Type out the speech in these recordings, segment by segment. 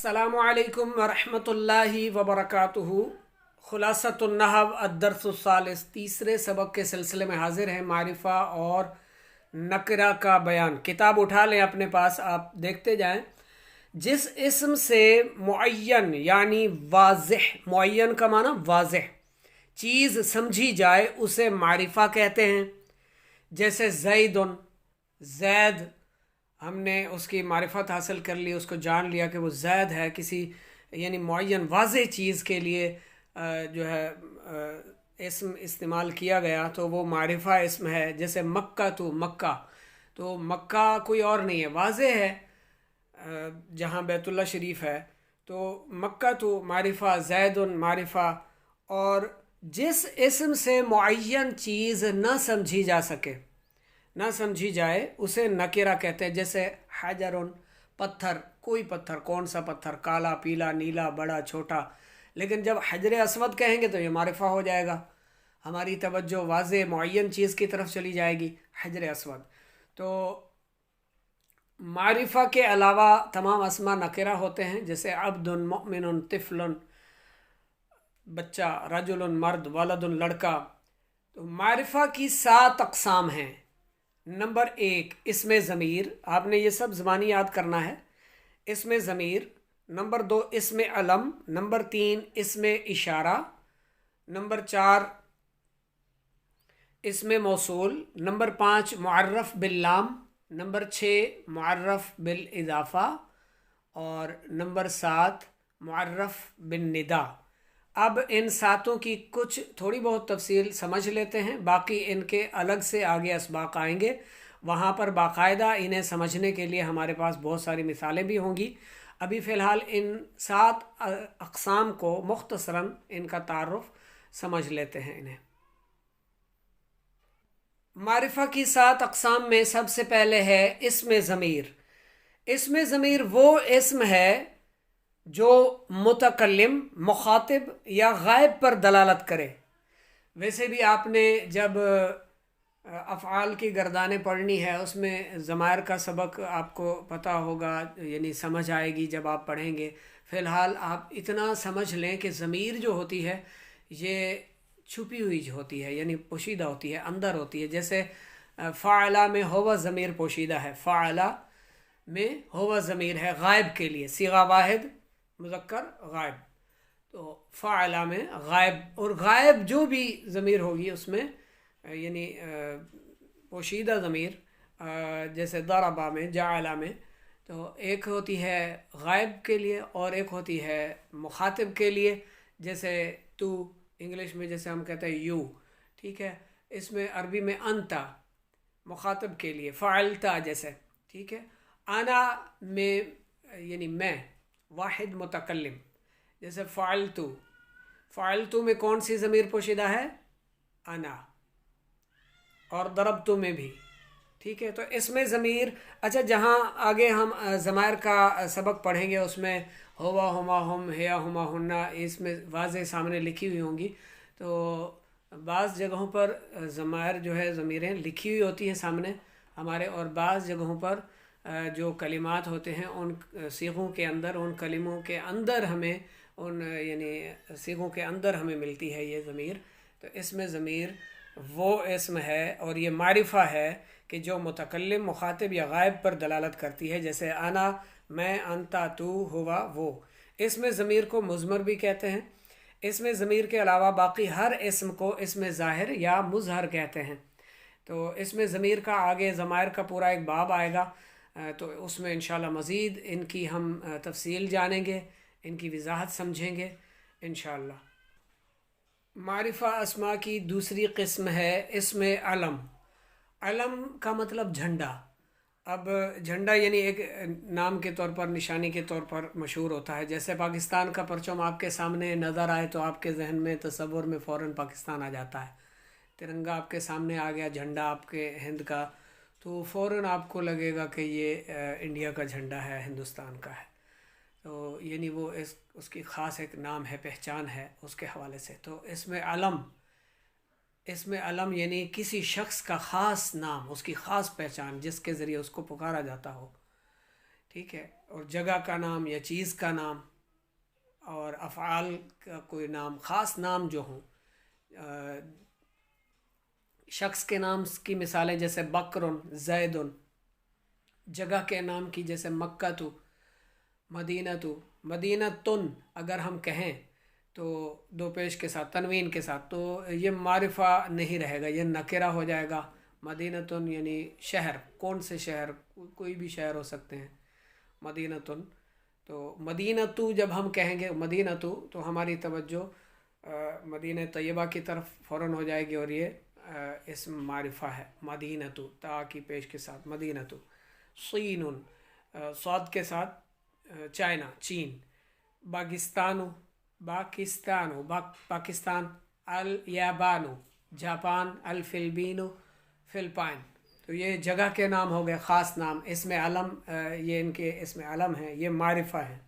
السلام علیکم ورحمۃ اللہ وبرکاتہ۔ خلاصۃ النحو الدرس الثالث، تیسرے سبق کے سلسلے میں حاضر ہیں۔ معرفہ اور نکرہ کا بیان۔ کتاب اٹھا لیں اپنے پاس، آپ دیکھتے جائیں۔ جس اسم سے معین یعنی واضح، معین کا معنی واضح چیز سمجھی جائے اسے معرفہ کہتے ہیں۔ جیسے زیدن، زید، ہم نے اس کی معرفت حاصل کر لی، اس کو جان لیا کہ وہ زید ہے۔ کسی یعنی معین واضح چیز کے لیے جو ہے اسم استعمال کیا گیا تو وہ معرفہ اسم ہے۔ جیسے مکہ تو مکہ کوئی اور نہیں ہے، واضح ہے جہاں بیت اللہ شریف ہے، تو مکہ تو معرفہ، زید معرفہ۔ اور جس اسم سے معین چیز نہ سمجھی جا سکے، نہ سمجھی جائے، اسے نکرہ کہتے ہیں۔ جیسے حجر، پتھر، کوئی پتھر، کون سا پتھر، کالا، پیلا، نیلا، بڑا، چھوٹا۔ لیکن جب حجر اسود کہیں گے تو یہ معرفہ ہو جائے گا، ہماری توجہ واضح معین چیز کی طرف چلی جائے گی، حجر اسود۔ تو معرفہ کے علاوہ تمام اسما نکرہ ہوتے ہیں، جیسے عبد، مؤمن، طفل بچہ، رجل مرد، ولد لڑکا۔ تو معرفہ کی 7 اقسام ہیں۔ نمبر 1 اسم ضمیر، آپ نے یہ سب زبانی یاد کرنا ہے۔ اسم ضمیر۔ نمبر 2 اسم علم۔ نمبر 3 اسم اشارہ۔ نمبر 4 اسم موصول۔ نمبر 5 معرف باللام۔ نمبر 6 معرف بالاضافہ۔ اور نمبر 7 معرف بالندا۔ اب ان 7 کی کچھ تھوڑی بہت تفصیل سمجھ لیتے ہیں، باقی ان کے الگ سے آگے اسباق آئیں گے، وہاں پر باقاعدہ انہیں سمجھنے کے لیے ہمارے پاس بہت ساری مثالیں بھی ہوں گی۔ ابھی فی الحال ان 7 اقسام کو مختصراً ان کا تعارف سمجھ لیتے ہیں انہیں۔ معرفہ کی 7 اقسام میں سب سے پہلے ہے اسم ضمیر۔ اسم ضمیر وہ اسم ہے جو متکلم، مخاطب یا غائب پر دلالت کرے۔ ویسے بھی آپ نے جب افعال کی گردانیں پڑھنی ہے، اس میں ضمائر کا سبق آپ کو پتہ ہوگا، یعنی سمجھ آئے گی جب آپ پڑھیں گے۔ فی الحال آپ اتنا سمجھ لیں کہ ضمیر جو ہوتی ہے یہ چھپی ہوئی جو ہوتی ہے، یعنی پوشیدہ ہوتی ہے، اندر ہوتی ہے۔ جیسے فاعلہ میں ہوا ضمیر پوشیدہ ہے، فاعلہ میں ہوا ضمیر ہے غائب کے لیے، صیغہ واحد مذکر غائب، تو فاعلہ میں غائب، اور غائب جو بھی ضمیر ہوگی اس میں یعنی پوشیدہ ضمیر، جیسے ضربہ میں، جعلہ میں، تو ایک ہوتی ہے غائب کے لیے اور ایک ہوتی ہے مخاطب کے لیے۔ جیسے تو، انگلش میں جیسے ہم کہتے ہیں یو، ٹھیک ہے، اس میں عربی میں انتا مخاطب کے لیے، فعلتا جیسے، ٹھیک ہے۔ انا میں یعنی میں، واحد متکلم، جیسے فعلتو میں کون سی ضمیر پوشیدہ ہے؟ انا۔ اور ضربتو میں بھی، ٹھیک ہے۔ تو اس میں ضمیر، اچھا جہاں آگے ہم ضمائر کا سبق پڑھیں گے اس میں ہوا، ہما، ہم، ہیا، ہما، ہننا، اس میں واضح سامنے لکھی ہوئی ہوں گی۔ تو بعض جگہوں پر ضمائر جو ہے ضمیریں لکھی ہوئی ہوتی ہیں سامنے ہمارے، اور بعض جگہوں پر جو کلمات ہوتے ہیں ان صیغوں کے اندر، ان کلموں کے اندر ہمیں ان یعنی صیغوں کے اندر ہمیں ملتی ہے یہ ضمیر۔ تو اس میں ضمیر وہ اسم ہے اور یہ معرفہ ہے کہ جو متکلم، مخاطب یا غائب پر دلالت کرتی ہے۔ جیسے انا میں، انتا تو، ہوا وہ۔ اس میں ضمیر کو مضمر بھی کہتے ہیں۔ اس میں ضمیر کے علاوہ باقی ہر اسم کو اسم ظاہر یا مظہر کہتے ہیں۔ تو اس میں ضمیر کا آگے ضمائر کا پورا ایک باب آئے گا، تو اس میں انشاءاللہ مزید ان کی ہم تفصیل جانیں گے، ان کی وضاحت سمجھیں گے انشاءاللہ۔ معرفہ اسما کی دوسری قسم ہے اسم علم۔ علم کا مطلب جھنڈا۔ اب جھنڈا یعنی ایک نام کے طور پر، نشانی کے طور پر مشہور ہوتا ہے۔ جیسے پاکستان کا پرچم آپ کے سامنے نظر آئے تو آپ کے ذہن میں، تصور میں فوراً پاکستان آ جاتا ہے۔ ترنگا آپ کے سامنے آ گیا، جھنڈا آپ کے ہند کا، تو فوراً آپ کو لگے گا کہ یہ انڈیا کا جھنڈا ہے، ہندوستان کا ہے۔ تو یعنی وہ اس کی خاص ایک نام ہے، پہچان ہے اس کے حوالے سے۔ تو اسم علم یعنی کسی شخص کا خاص نام، اس کی خاص پہچان، جس کے ذریعے اس کو پکارا جاتا ہو۔ ٹھیک ہے، اور جگہ کا نام یا چیز کا نام، اور افعال کا کوئی نام، خاص نام جو ہوں. شخص کے نام کی مثالیں جیسے بکرن، زیدن. جگہ کے نام کی جیسے مکہ تو، مدینہ تو، مدینہ تن اگر ہم کہیں تو دو پیش کے ساتھ، تنوین کے ساتھ، تو یہ معرفہ نہیں رہے گا، یہ نکرہ ہو جائے گا. مدینہ تن یعنی شہر، کون سے شہر، کوئی بھی شہر ہو سکتے ہیں. مدینہ تن. تو مدینہ تو جب ہم کہیں گے مدینہ تو ہماری توجہ مدینہ طیبہ کی طرف فوراً ہو جائے گی، اور یہ اسم معرفہ ہے. مدینہ تو، تا کی پیش کے ساتھ، مدینہ تو. صین، صاد کے ساتھ، چائنا، چین. باکستانو، باکستانو، پاکستان. الیابانو، جاپان. الفلبینو، فلپائن. تو یہ جگہ کے نام ہو گئے، خاص نام. اسم علم، یہ ان کے اسم علم ہیں، یہ معرفہ ہیں.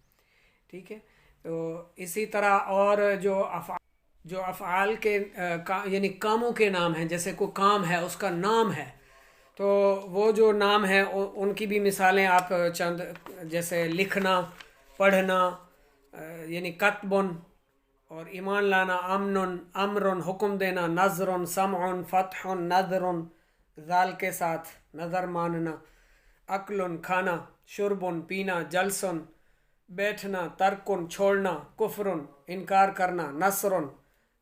ٹھیک ہے. تو اسی طرح اور جو افعال کے یعنی کاموں کے نام ہیں، جیسے کوئی کام ہے اس کا نام ہے، تو وہ جو نام ہے ان کی بھی مثالیں آپ چند، جیسے لکھنا، پڑھنا، یعنی کتبن، اور ایمان لانا، امن، امرن، حکم دینا، نظر، سمع، فتح، نظر، ذال کے ساتھ، نظر ماننا. اکل، کھانا، شرب، پینا، جلسن، بیٹھنا، ترکن، چھوڑنا، کفر، انکار کرنا، نصر،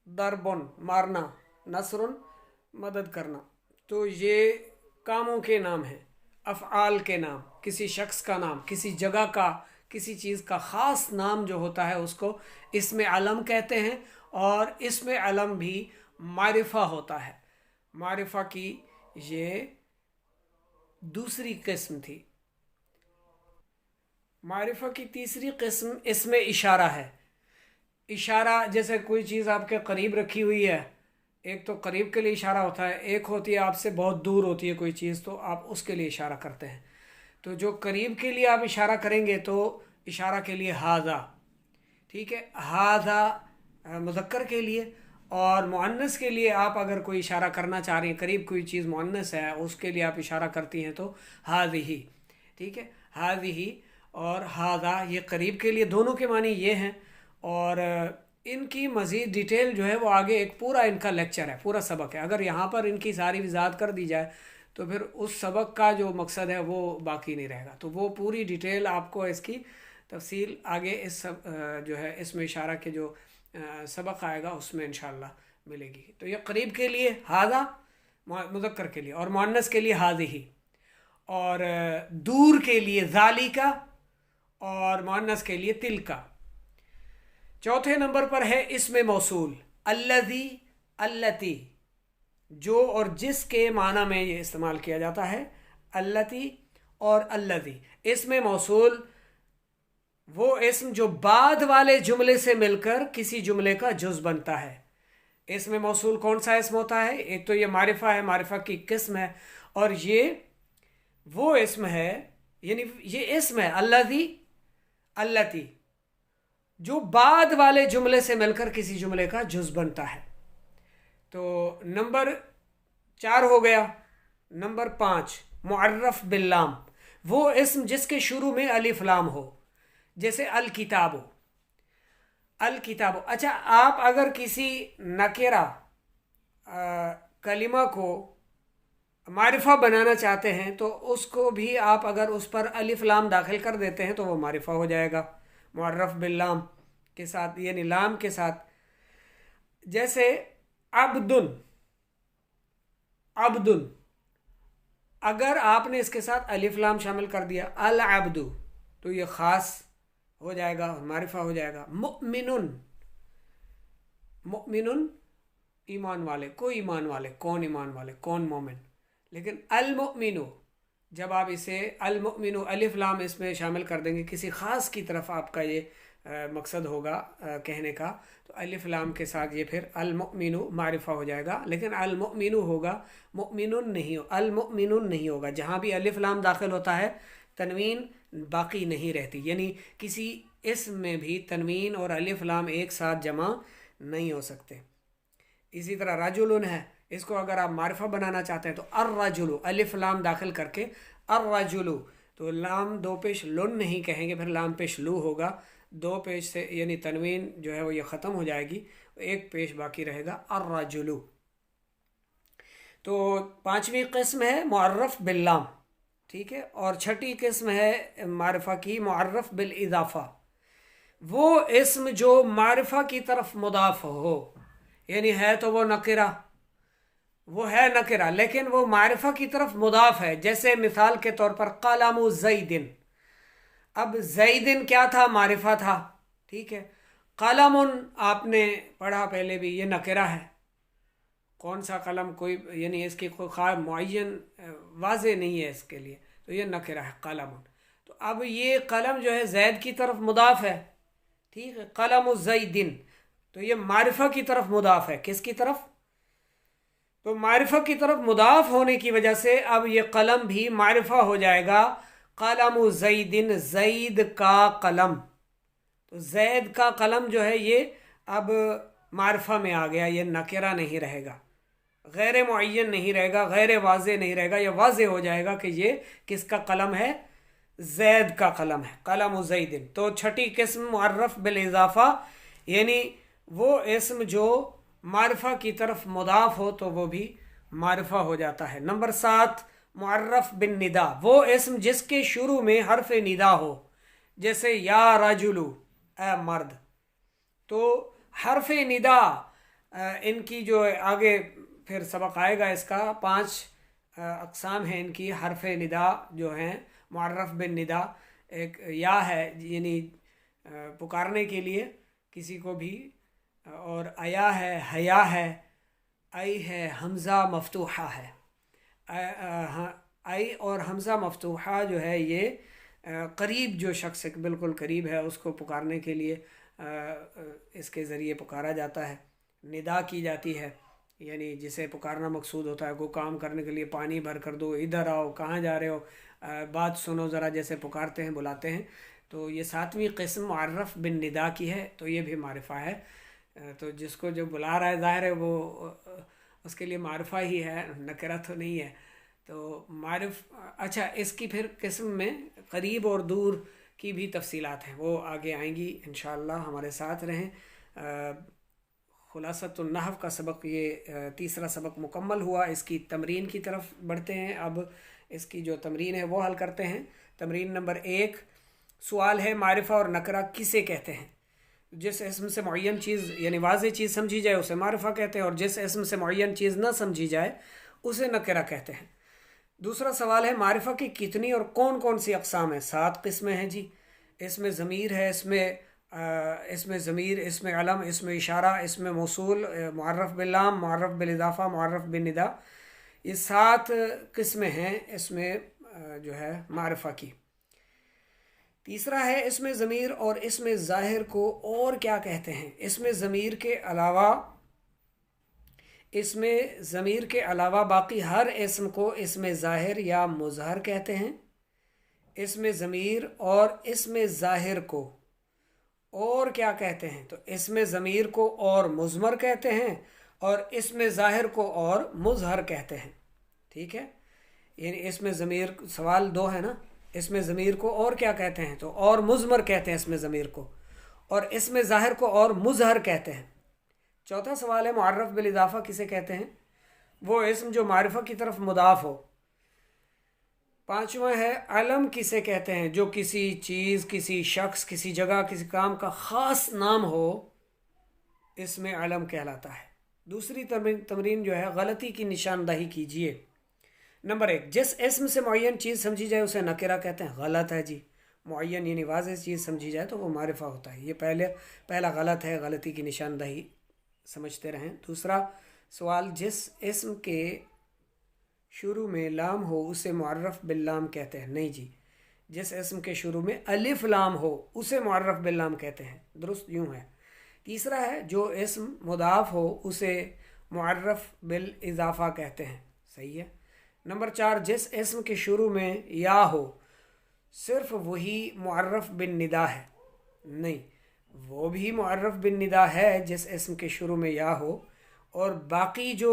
ضرب، مارنا، نصر، مدد کرنا. تو یہ کاموں کے نام ہیں. افعال کے نام، کسی شخص کا نام، کسی جگہ کا، کسی چیز کا خاص نام جو ہوتا ہے اس کو اسم علم کہتے ہیں. اور اسم علم بھی معرفہ ہوتا ہے. معرفہ کی یہ دوسری قسم تھی. معرفہ کی تیسری قسم اسم اشارہ ہے. اشارہ جیسے کوئی چیز آپ کے قریب رکھی ہوئی ہے، ایک تو قریب کے لیے اشارہ ہوتا ہے، ایک ہوتی ہے آپ سے بہت دور ہوتی ہے کوئی چیز، تو آپ اس کے لیے اشارہ کرتے ہیں. تو جو قریب کے لیے آپ اشارہ کریں گے تو اشارہ کے لیے ہاذا. ٹھیک ہے. ہاذا مذکر کے لیے، اور مؤنث کے لیے آپ اگر کوئی اشارہ کرنا چاہ رہی ہیں، قریب کوئی چیز مؤنث ہے اس کے لیے آپ اشارہ کرتی ہیں تو ہاذہ. ٹھیک ہے. ہاذہ اور ہاذا یہ قریب کے لیے، دونوں کے معنی یہ ہیں. اور ان کی مزید ڈیٹیل جو ہے وہ آگے ایک پورا ان کا لیکچر ہے، پورا سبق ہے. اگر یہاں پر ان کی ساری وضاحت کر دی جائے تو پھر اس سبق کا جو مقصد ہے وہ باقی نہیں رہے گا. تو وہ پوری ڈیٹیل آپ کو اس کی تفصیل آگے اس جو ہے اسم اشارہ کے جو سبق آئے گا اس میں انشاءاللہ ملے گی. تو یہ قریب کے لیے ہاذا مذکر کے لیے، اور مؤنث کے لیے ہاذہ، اور دور کے لیے ذالکا، اور مؤنث کے لیے تلکا. چوتھے نمبر پر ہے اسم موصول الذی، اللتی. جو اور جس کے معنی میں یہ استعمال کیا جاتا ہے، اللتی اور الذی. اسم موصول وہ اسم جو بعد والے جملے سے مل کر کسی جملے کا جز بنتا ہے. اسم موصول کون سا اسم ہوتا ہے؟ ایک تو یہ معرفہ ہے، معرفہ کی قسم ہے، اور یہ وہ اسم ہے، یعنی یہ اسم ہے الذی، اللتی، جو بعد والے جملے سے مل کر کسی جملے کا جز بنتا ہے. تو نمبر 4 ہو گیا. نمبر 5 معرف باللام، وہ اسم جس کے شروع میں الف لام ہو، جیسے الکتاب. الکتاب. اچھا، آپ اگر کسی نکرہ کلمہ کو معرفہ بنانا چاہتے ہیں تو اس کو بھی آپ اگر اس پر الف لام داخل کر دیتے ہیں تو وہ معرفہ ہو جائے گا، معرف باللام کے ساتھ، یعنی لام کے ساتھ. جیسے عبدن، عبدن، اگر آپ نے اس کے ساتھ الف لام شامل کر دیا العبد تو یہ خاص ہو جائے گا، معرفہ ہو جائے گا. مؤمنن، مؤمنن ایمان والے، کوئی ایمان والے، کون ایمان والے، کون مومن. لیکن المؤمن، جب آپ اسے المؤمن الف لام اس میں شامل کر دیں گے، کسی خاص کی طرف آپ کا یہ مقصد ہوگا کہنے کا، تو الف لام کے ساتھ یہ پھر المؤمن معرفہ ہو جائے گا. لیکن المؤمن ہوگا، مؤمن نہیں ہو، المؤمن نہیں ہوگا. جہاں بھی الف لام داخل ہوتا ہے تنوین باقی نہیں رہتی، یعنی کسی اسم میں بھی تنوین اور الف لام ایک ساتھ جمع نہیں ہو سکتے. اسی طرح رجل ہے، اس کو اگر آپ معرفہ بنانا چاہتے ہیں تو الرجل الف لام داخل کر کے الرجل، تو لام دو پیش لن نہیں کہیں گے، پھر لام پیش لو ہوگا، دو پیش سے یعنی تنوین جو ہے وہ یہ ختم ہو جائے گی، ایک پیش باقی رہے گا الرجل۔ تو پانچویں قسم ہے معرف باللام، ٹھیک ہے، اور چھٹی قسم ہے معرفہ کی معرف بالاضافہ، وہ اسم جو معرفہ کی طرف مضاف ہو، یعنی ہے تو وہ نکرہ، وہ ہے نکرہ لیکن وہ معرفہ کی طرف مضاف ہے، جیسے مثال کے طور پر قلم زیدن، اب زیدن کیا تھا؟ معرفہ تھا، ٹھیک ہے، قلم آپ نے پڑھا پہلے بھی، یہ نکرہ ہے، کون سا قلم، کوئی یعنی اس کی کوئی خاص معین واضح نہیں ہے اس کے لیے، تو یہ نکرہ ہے قلم۔ تو اب یہ قلم جو ہے زید کی طرف مضاف ہے، ٹھیک ہے، قلم زیدن، تو یہ معرفہ کی طرف مضاف ہے، کس کی طرف؟ تو معرفہ کی طرف مضاف ہونے کی وجہ سے اب یہ قلم بھی معرفہ ہو جائے گا، قلم زیدن، زید کا قلم، تو زید کا قلم جو ہے یہ اب معرفہ میں آ گیا، یہ نکرہ نہیں رہے گا، غیر معین نہیں رہے گا، غیر واضح نہیں رہے گا، یہ واضح ہو جائے گا کہ یہ کس کا قلم ہے؟ زید کا قلم ہے، قلم زیدن۔ تو چھٹی قسم معرف بالاضافہ، یعنی وہ اسم جو معرفہ کی طرف مضاف ہو تو وہ بھی معرفہ ہو جاتا ہے۔ نمبر 7 معرف بالندا، وہ اسم جس کے شروع میں حرف ندا ہو، جیسے یا رجلو، اے مرد، تو حرف ندا ان کی جو آگے پھر سبق آئے گا، اس کا 5 اقسام ہیں ان کی، حرف ندا جو ہیں معرف بالندا، ایک یا ہے یعنی پکارنے کے لیے کسی کو بھی، اور ایا ہے، حیا ہے، ای ہے، حمزہ مفتوحہ ہے، ای اور حمزہ مفتوحہ جو ہے یہ قریب جو شخص بالکل قریب ہے اس کو پکارنے کے لیے اس کے ذریعے پکارا جاتا ہے، ندا کی جاتی ہے، یعنی جسے پکارنا مقصود ہوتا ہے، کوئی کام کرنے کے لیے پانی بھر کر دو، ادھر آؤ، کہاں جا رہے ہو، بات سنو ذرا، جیسے پکارتے ہیں، بلاتے ہیں۔ تو یہ 7ویں قسم معرف بالندا کی ہے، تو یہ بھی معرفہ ہے، تو جس کو جو بلا رہا ہے ظاہر ہے وہ اس کے لیے معرفہ ہی ہے، نکرہ تو نہیں ہے۔ تو معرف، اچھا، اس کی پھر قسم میں قریب اور دور کی بھی تفصیلات ہیں، وہ آگے آئیں گی انشاءاللہ، ہمارے ساتھ رہیں۔ خلاصۃ النحو کا سبق، یہ تیسرا سبق مکمل ہوا، اس کی تمرین کی طرف بڑھتے ہیں۔ اب اس کی جو تمرین ہے وہ حل کرتے ہیں۔ تمرین نمبر 1، سوال ہے معرفہ اور نکرہ کسے کہتے ہیں؟ جس اسم سے معین چیز یعنی واضح چیز سمجھی جائے اسے معرفہ کہتے ہیں، اور جس اسم سے معین چیز نہ سمجھی جائے اسے نکرہ کہتے ہیں۔ دوسرا سوال ہے معرفہ کی کتنی اور کون کون سی اقسام ہیں؟ 7 قسمیں ہیں جی۔ اس میں ضمیر ہے، اس میں ضمیر، اس میں علم، اس میں اشارہ، اس میں موصول، معرف باللام، معرف بالاضافہ، معرف بالندا، یہ 7 قسمیں ہیں اس میں جو ہے معرفہ کی۔ تیسرا ہے اس میں ضمیر اور اس میں ظاہر کو اور کیا کہتے ہیں؟ اس میں ضمیر کے علاوہ باقی ہر اسم کو اس میں ظاہر یا مظہر کہتے ہیں۔ اس میں ضمیر اور اس میں ظاہر کو اور کیا کہتے ہیں؟ تو اس میں ضمیر کو اور مضمر کہتے ہیں، اور اس میں ظاہر کو اور مظہر کہتے ہیں، ٹھیک ہے، یعنی اس میں ضمیر، سوال 2 ہے نا، اس میں ضمیر کو اور کیا کہتے ہیں؟ تو اور مضمر کہتے ہیں اس میں ضمیر کو، اور اس میں ظاہر کو اور مظہر کہتے ہیں۔ چوتھا سوال ہے معرف بالاضافہ کسے کہتے ہیں؟ وہ اسم جو معرفہ کی طرف مضاف ہو۔ پانچواں ہے علم کسے کہتے ہیں؟ جو کسی چیز، کسی شخص، کسی جگہ، کسی کام کا خاص نام ہو، اس میں علم کہلاتا ہے۔ دوسری تمرین جو ہے غلطی کی نشاندہی کیجیے۔ نمبر 1، جس اسم سے معین چیز سمجھی جائے اسے نکرہ کہتے ہیں۔ غلط ہے جی، معین یعنی واضح چیز سمجھی جائے تو وہ معرفہ ہوتا ہے، یہ پہلا غلط ہے، غلطی کی نشاندہی سمجھتے رہیں۔ دوسرا سوال، جس اسم کے شروع میں لام ہو اسے معرف باللام کہتے ہیں۔ نہیں جی، جس اسم کے شروع میں الف لام ہو اسے معرف باللام کہتے ہیں، درست یوں ہے۔ تیسرا ہے جو اسم مضاف ہو اسے معرف بالاضافہ کہتے ہیں، صحیح ہے۔ نمبر 4، جس اسم کے شروع میں یا ہو صرف وہی معرف بالندا ہے۔ نہیں، وہ بھی معرف بالندا ہے جس اسم کے شروع میں یا ہو، اور باقی جو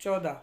14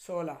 16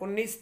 19